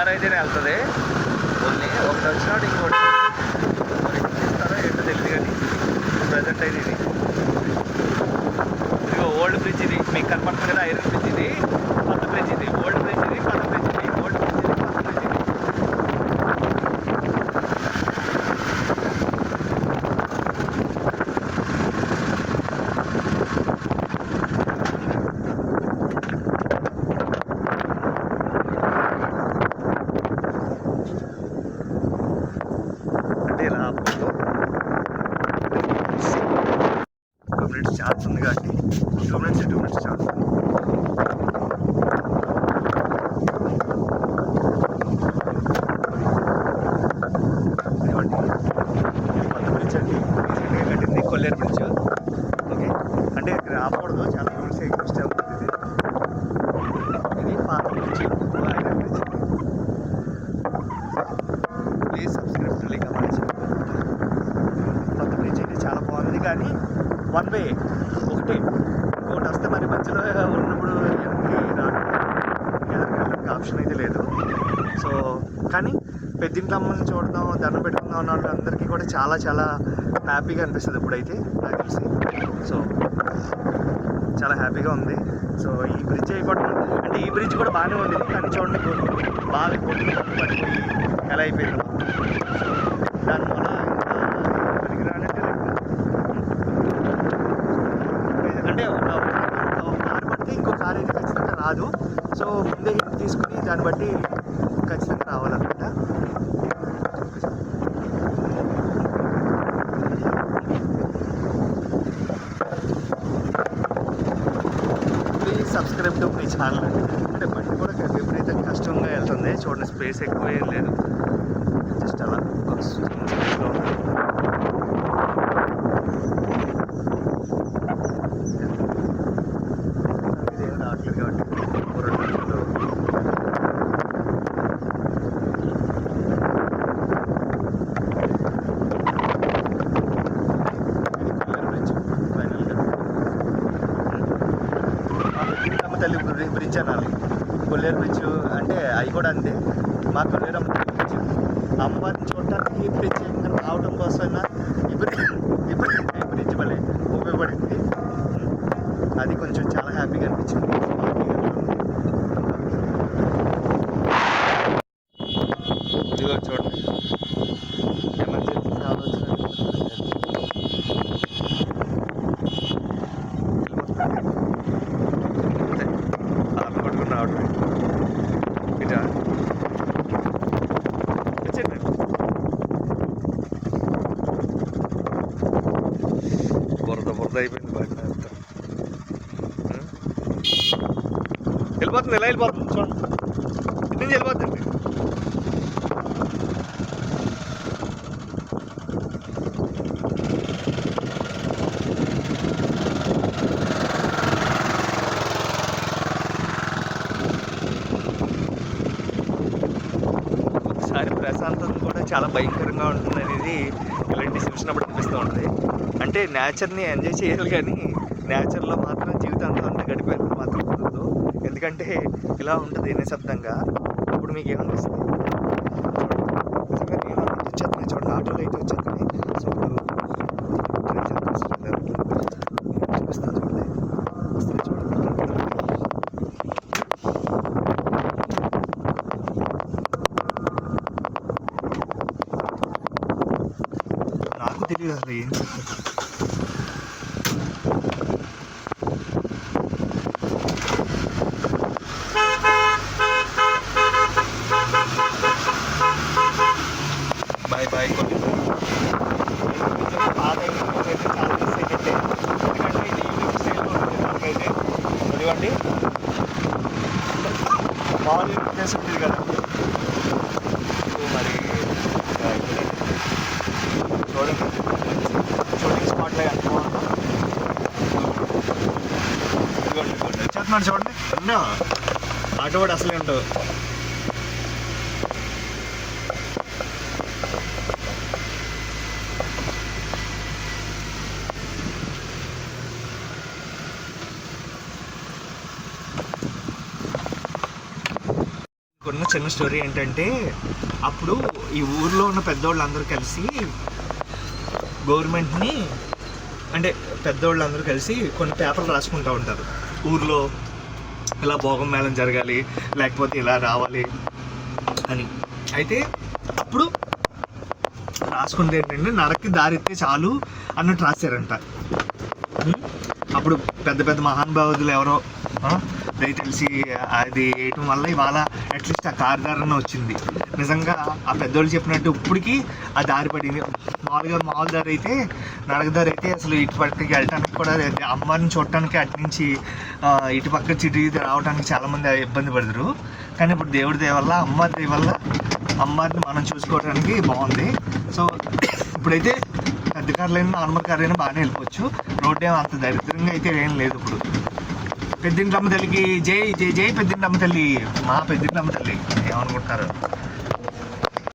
Car అయితేనే వెళ్తుంది. Only ఒకటి వచ్చినాడు ఇంకోటి మరి ఇస్తారో ఏంటో తెలియదు. కానీ ప్రజెంట్ అయితే ఇది ఇదిగో ఓల్డ్ బ్రిడ్జ్. ఇది మీకు కనపడుతుంది కదా, ఐరన్ బ్రిడ్జ్. ఇది కొత్త బ్రిడ్జ్. ఇది ఓల్డ్ బ్రిడ్జ్. ఇది కొత్త బ్రిడ్జ్. ఇది ఓల్డ్ బ్రిడ్జ్. ఇది కొత్త బ్రిడ్జ్. ఇది అంటే ఇలా 2 మినిట్స్ ఛాన్స్ ఉంది కాబట్టి 2 మినిట్స్ ఛాన్స్ ఉంది. కొత్త బ్రిడ్జ్ అండి, రీసెంట్గా కట్టింది, కొల్లేరు బ్రిడ్జ్. ఓకే, అంటే ఇక్కడ ఆపకూడదు, చాలా రూల్స్ ఎగ్జిస్ట్ అవుతుంది. ఇది పాత bridge, iron bridge. Please subscribe to link అవ్వాలి. కొత్త బ్రిడ్జ్ అయితే చాలా బాగుంది, కానీ 1 వే ఒకటి. ఇంకోటి వస్తే మరి మధ్యలో ఉన్నప్పుడు వెనక్కి రావడానికి ఆప్షన్ అయితే లేదు. సో కానీ పెద్దింట్లమ్మని చూడడం, దండం పెట్టుకుందాం ఉన్న వాళ్ళందరికీ కూడా చాలా చాలా హ్యాపీగా అనిపిస్తుంది ఇప్పుడైతే నాకు తెలిసి. సో చాలా హ్యాపీగా ఉంది. సో ఈ బ్రిడ్జ్ అయిపోవడం అంటే ఈ బ్రిడ్జ్ కూడా బాగానే ఉండేది, కానీ చూడండి బాగా కొట్టుకుని పడిపోయి ఎలా అయిపోయింది. దానివల్ల ఇక్కడికి రానంటే అంటే కారు పడితే ఇంకో కారు అయితే ఖచ్చితంగా రాదు. సో ముందే హిట్ తీసుకుని దాన్ని బట్టి ఖచ్చితంగా రావాలన్నమాట. Please subscribe to my channel. అంటే బండి కూడా విపరీతంగా కష్టంగా వెళ్తుంది. చూడండి, స్పేస్ ఎక్కువ ఏం లేదు, జస్ట్ అలా స్పేస్లో ఉంది. ఇదేం రావట్లేదు కాబట్టి 2 నిమిషాలు. తల్లి బ్రిడ్జ్ అనాలి. కొల్లేరు బ్రిడ్జ్ అంటే అవి కూడా అంతే. మా కొల్లేరమ్మ తల్లి బ్రిడ్జ్ అమ్మవారిని చూడటానికి ప్రత్యేకంగా రావడం కోసమైనా ఈ బ్రిడ్జ్ వల్లే ఉపయోగపడింది. అది కొంచెం చాలా హ్యాపీగా అనిపించింది. ఇదిగో చూడండి, ఎమర్జెన్సీ ఆలోచన పట్టుకుని రావడమే. ఇటా వచ్చేయండి. బురద అయిపోయింది బాగా. వెళ్ళిపోతుంది, ఎలా వెళ్ళిపోతుంది చూడండి, ఇటు నుంచి వెళ్ళిపోతుంది. ఒకసారి ప్రశాంతత కూడా చాలా భయంకరంగా ఉంటుంది అనేది ఇలాంటి చూసినప్పుడు అనిపిస్తూ ఉంటుంది. అంటే నేచర్ని ఎంజాయ్ చేయాలి, కానీ నేచర్లో మాత్రం జీవితాంతం అంతా గడిపేందుకు మాత్రం కుదరదు. ఎందుకంటే ఇలా ఉంటుంది నిశ్శబ్దంగా. అప్పుడు మీకు ఏమనిపిస్తుంది? నేను వచ్చేస్తున్నాయి చూడండి, ఆటోలో అయితే వచ్చేస్తున్నాయి. సో ఇప్పుడు చూపిస్తాను చూడండి, వస్తుంది చూడండి. నాకు తెలియదు అసలు ఏం చెప్తాను. Bye bye. కొన్ని పాత అయితే చాలా మిస్ అయితే, ఎందుకంటే ఇది యూనిక్ స్టైల్లో ఉంటుంది నాకైతే. చదివండి, మామూలు ప్లేస్ ఉంటుంది కదా. మరి చూడండి, షూటింగ్ స్పాట్లో అనుకోవడం. ఇదిగోండి వచ్చేస్తున్నాడు చూడండి. అన్నా ఆటో కూడా అసలే ఉండవు. కొన్ని చిన్న స్టోరీ ఏంటంటే, అప్పుడు ఈ ఊర్లో ఉన్న పెద్దోళ్ళందరూ కలిసి గవర్నమెంట్ని, అంటే పెద్దోళ్ళందరూ కలిసి కొన్ని పేపర్లు రాసుకుంటూ ఉంటారు ఊర్లో, ఇలా భోగం మేళం జరగాలి, లేకపోతే ఇలా రావాలి అని. అయితే అప్పుడు రాసుకుంటే ఏంటంటే, నరకి దారిస్తే చాలు అన్నట్టు రాశారంట. అప్పుడు పెద్ద పెద్ద మహానుభావులు ఎవరో దయతెలిసి అది వేయటం వల్ల ఇవాళ అట్లీస్ట్ ఆ కారు దారిన వచ్చింది. నిజంగా ఆ పెద్దోళ్ళు చెప్పినట్టు ఇప్పటికీ ఆ దారి పడింది. మామూలు దారి అయితే, నడక దారి అయితే అసలు ఇటు పక్కకి వెళ్ళటానికి కూడా, అమ్మవారిని చూడటానికి అటు నుంచి ఇటు పక్క చిటి రావడానికి చాలామంది ఇబ్బంది పడతారు. కానీ ఇప్పుడు దేవుడి దయ వల్ల, అమ్మవారి దయ వల్ల అమ్మవారిని మనం చూసుకోవడానికి బాగుంది. సో ఇప్పుడైతే పెద్ద కార్లైనా నార్మల్ కార్ అయినా బాగానే వెళ్ళిపోవచ్చు. రోడ్డు ఏమో అంత దరిద్రంగా అయితే ఏం లేదు. ఇప్పుడు పెద్దింటమ్మ తల్లికి జై జై జై పెద్దింటమ్మ తల్లి, మా పెద్దింటమ్మ తల్లి ఏమనుకుంటున్నారు.